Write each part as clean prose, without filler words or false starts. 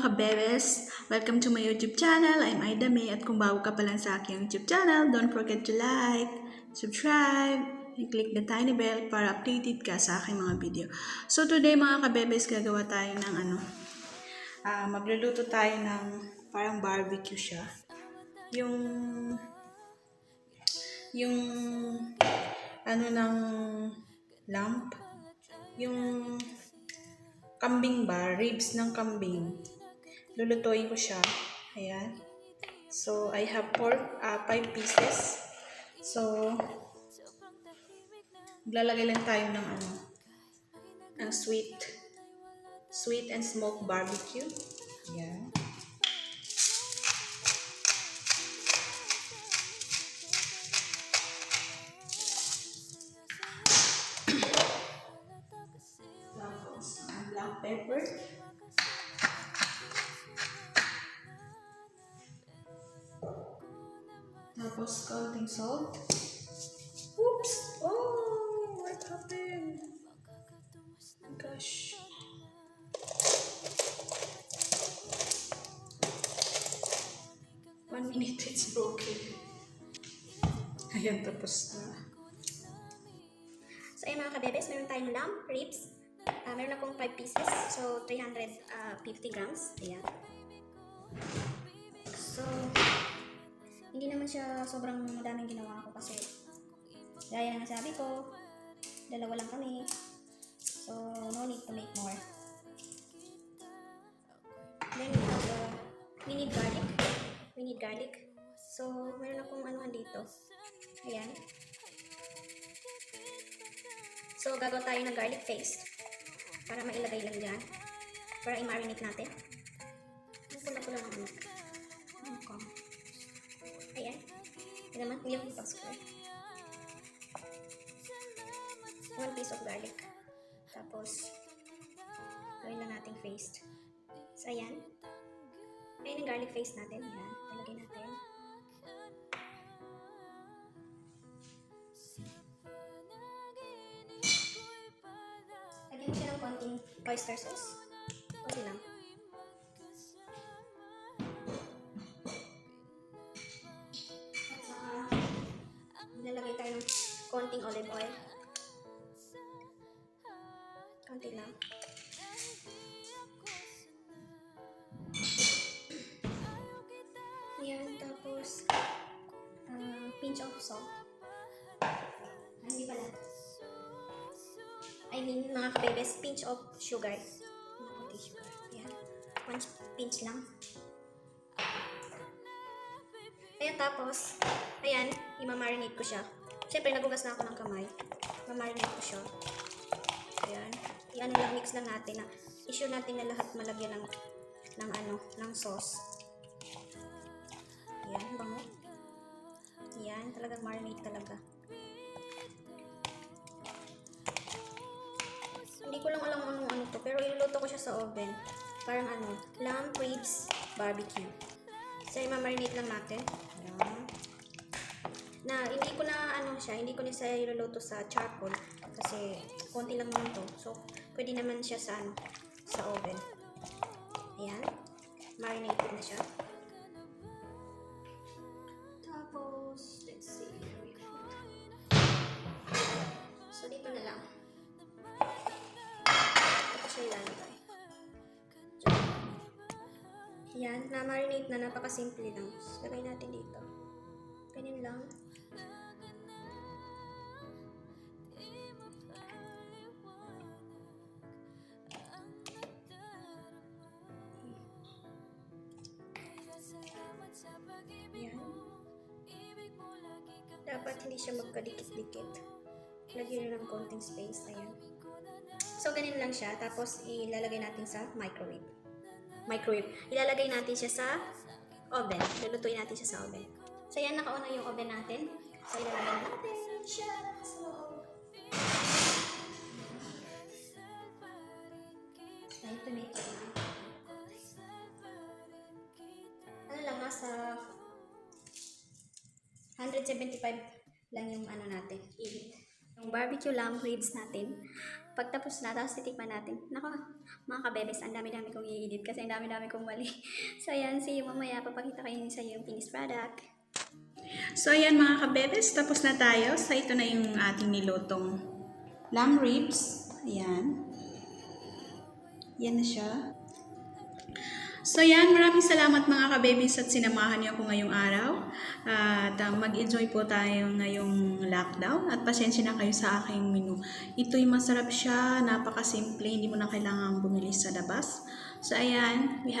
kabebes! Welcome to my YouTube channel. I'm Aida May at kung bago ka pa lang sa aking YouTube channel, don't forget to like, subscribe, and click the tiny bell para updated ka sa aking mga video. So today mga kabebes, gagawa tayo ng magluluto tayo ng parang barbecue siya. Yung ng lamb, yung kambing ba, ribs ng kambing. Lulutuin ko siya. Ayan. So, I have 5 pieces. So, maglalagay lang tayo ng sweet and smoked barbecue. Ayan. Tapos, black pepper. Tapos, counting salt. Oops! Oh! What happened? Oh my gosh. One minute, it's broken. Ayan, tapos na. So, ayun mga kabebes, meron tayong lamb, ribs. Meron akong 5 pieces. So, 350 grams. Ayan. So, hindi naman siya sobrang madaming ginawa ko kasi gaya na sabi ko, dalawa lang kami. So, no need to make more. Then, we need garlic. So, meron akong anuhan dito. Ayan. So, gagawa tayo ng garlic paste para mailagay lang dyan. Para i-marinate natin. Pula-pula ng ano. Ayan. Ito naman, hindi ako pag-square. 1 piece of garlic. Tapos, gawin lang natin paste. So, ayan. Ayan yung garlic paste natin. Ayan. Talagay natin. Lagyan mo siya ng konting oyster sauce. Konti lang. At saka, nalagay tayo ng konting olive oil. Konti lang. Ayan, tapos pinch of salt. Hindi pala. I mean, mga kabebes, pinch of sugar. Konti sugar. Ayan. 1 pinch lang. Ayan, tapos, ayan, i-marinate ko siya. Siyempre, nagugas na ako ng kamay. I-marinate ko siya. Ayan. I-ano lang, mix lang natin na i-sure natin na lahat malagyan ng sauce. Ayan, bango. Ayan, talagang marinate talaga. Hindi ko lang alam ano to, pero iluluto ko siya sa oven. Parang lamb ribs barbecue. So, i-marinate lang natin. Ayan. Na, hindi ko na siya iluluto sa charcoal. Kasi, konti lang naman to. So, pwede naman siya sa oven. Ayan. Marinated na siya. Tapos, let's see. So, dito na lang. Ito siya ilalagay. Ayan. Na-marinate na. Napaka-simple lang. So, lagay natin dito. Ganyan lang. Ayan. Dapat hindi siya magkadikit-dikit. Lagyan nyo ng konting space. Ayan. So, ganyan lang siya. Tapos, ilalagay natin sa microwave. Ilalagay natin siya sa oven. Lulutuin natin siya sa oven. So, ayan. Nakauna yung oven natin. So, ilalagay natin siya sa loob. Ay, tomato na. Lang, nasa 175 lang yung natin, init. Yung barbecue lamb ribs natin. Pagtapos na, tapos titikman natin. Nako, mga kabebes, ang dami-dami kong i-edit kasi ang dami-dami kong mali. So, ayan, see you mamaya. Papakita ko yun sa yung finished product. So, ayan mga kabebes, tapos na tayo. So, ito na yung ating nilutong lamb ribs. Ayan. Yan na siya. So, ayan, maraming salamat mga kabebes at sinamahan niyo ako ngayong araw. At mag-enjoy po tayo ngayong lockdown. At pasensya na kayo sa aking menu. Ito'y masarap siya, napakasimple, hindi mo na kailangan bumili sa labas. So, ayan, we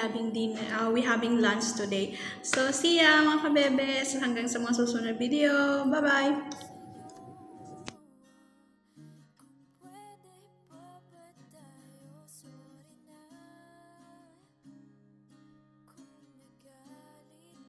having lunch today. So, see ya mga kabebes. Hanggang sa mga susunod video. Bye-bye!